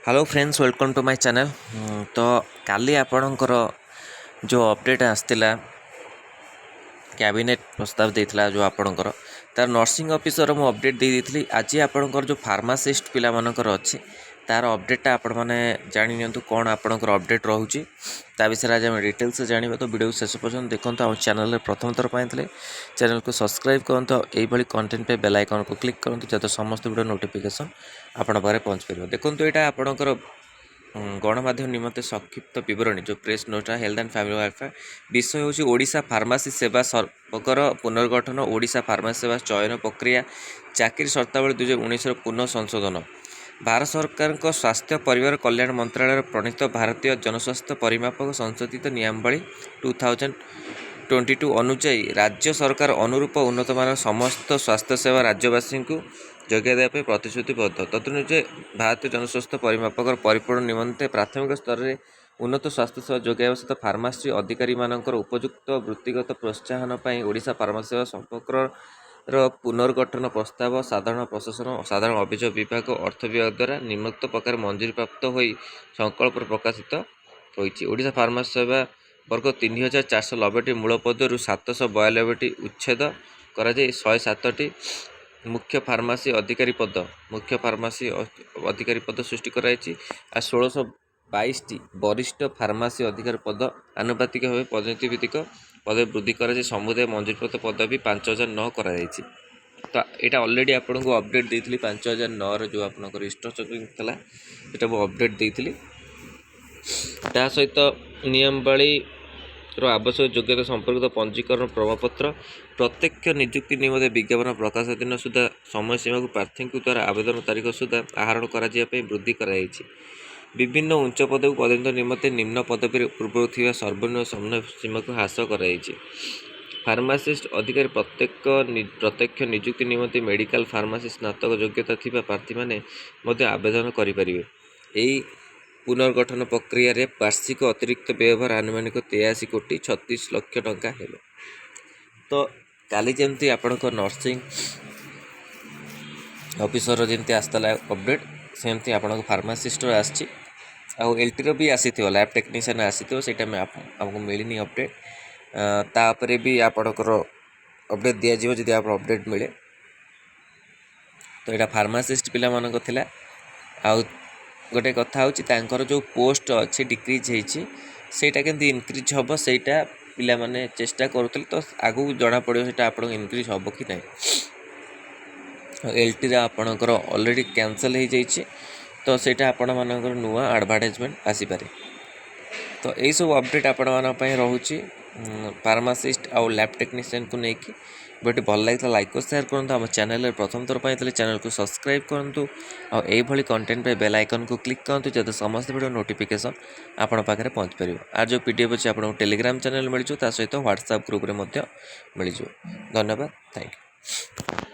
Hello friends welcome to my channel. तो काली आपणकर जो अपडेट आसला कैबिनेट प्रस्ताव देता जो आपणकर तार नर्सिंग ऑफिसर मु अपडेट दे देती आज आपणकर जो फार्मासिस्ट पिला मानकर अच्छी तार अपडेटा आपण मैंने जानी नियंतु कौन आपणकर अपडेट रोचे ता विषय आज आम डिटेल्स जाना। तो वीडियो शेष पर्यटन देखो आम चैनल प्रथम थर पाई चैनल को सब्सक्राइब करूँ यही कंटेंट पे बेल आइकन को क्लिक करूँ जब समस्त वीडियो नोटिफिकेशन आपण पाखे पहुँच पार। देखो यहाँ आपणकर गणमाध्यम निमंते संक्षिप्त विवरणी जो press NOTA health and family welfare विषय हूँ ओडिशा फार्मासी सेवा सर्वकर पुनर्गठन ओडिशा फार्मासी सेवा चयन प्रक्रिया चाकरी शर्तावली 2019 पुनः संशोधन भारत सरकार स्वास्थ्य परिवार कल्याण मंत्रालय प्रणीत भारतीय जनस्वास्थ्य परिमापक संशोधित नियमावली 2022 अनुଯାयी राज्य सरकार अनुरूप उन्नतमान समस्त स्वास्थ्य सेवा राज्यवासी को जोगाई देवाई प्रतिश्रुतिबद्ध। तदनुसार भारतीय जनस्वास्थ्य परिमापक परिपूर्ण निमंते प्राथमिक स्तर में उन्नत स्वास्थ्य सेवा जोगाइवा सहित फार्मासी अधिकारी मानकर उपयुक्त वृत्तिगत प्रोत्साहन पर ओडिशा फार्मासी सेवा संपर्क पुनर्गठन प्रस्ताव साधारण प्रशासन साधारण अभियोग विभाग अर्थ विभाग द्वारा निम्नोक्त प्रकार मंजूरी प्राप्त हो संकल्प प्रकाशित होती। ओडिशा फार्मासी सेवा वर्ग 3490 मूल पदर 792 उच्छेद कर 107 मुख्य फार्मासी अधिकारी पद सृष्टि कराई 1622 वरिष्ठ फार्मासी अधिकारी पद आनुपातिक भाव पदोन्नति भित्तिक पद वृद्धि कर समुदाय मंजूरीप्राप्त पद भी 5009 कर। तो यहाँ ऑलरेडी आपन को अपडेट देती 5009 जो आपंकर स्ट्रक्चरिंग था वो अपडेट देती ता सहित नियमावली आवश्यक योग्यता संपर्कित पंजीकरण प्रमाणपत्र प्रत्यक्ष नियुक्ति निमंते विज्ञापन प्रकाश दिन सुधा समय सीमा को प्रार्थी द्वारा आवेदन तारीख सुधा आहरण कराई वृद्धि कराई। विभिन्न उच्च पद को पदोन्नति निमंते निम्न पदवी पूर्व थी सर्वनिम्न समय सीमा को ह्रास कराई। फार्मासिस्ट अधिकारी प्रत्यक्ष नियुक्ति निमंते मेडिकल फार्मासी स्नातक योग्यता थिबा प्रार्थी माने आवेदन करें। यही पुनर्गठन प्रक्रिया रे वार्षिक अतिरिक्त व्यवहार आनुमानिक 83 कोटी 36 लक्ष टंका हेलो। तो काली जमती आपणक नर्सिंग ऑफिसर जमती आसला अपडेट सेमती आपणक फार्मासिस्ट आसी एलटी भी आसी लैब टेक्नीशियन आसी आमको मिलनी अपडेट तापर भी आपणकर अपडेट दिज्व जदि आप अपडेट मिले। तो यहाँ फार्मासिस्ट पिला मानक थिला आउ गोटे कथा हूँ जो पोस्ट अच्छी डिक्रीज होटा के इनक्रीज हम सहीटा पिला माने चेष्टा करुले। तो आगू जना पड़ो से आप इनक्रीज हम कि ना एलटी आपणकर ऑलरेडी कैंसल हो जाइए तो सेटा आपण मानकर नुआ एडवर्टाइजमेंट आसीपारे। तो यही सब अपडेट आपण मानी रोचे फार्मासिस्ट आउ लैब टेक्नीशियन को लेकिन वीडियो भल लगी लाइक और शेयर करूँ। आम चैनल प्रथम थर पाई चैनल को सब्सक्राइब करूँ और यही कंटेंट पे बेल आइकन को क्लिक करूँ जब समस्त वीडियो नोटिफिकेशन आपण पाखे पहुँच पार। आर जो पीडीएफ अच्छे आपको टेलीग्राम चैनल मिल सहित व्हाट्सएप ग्रुप में मिल। धन्यवाद, थैंक यू।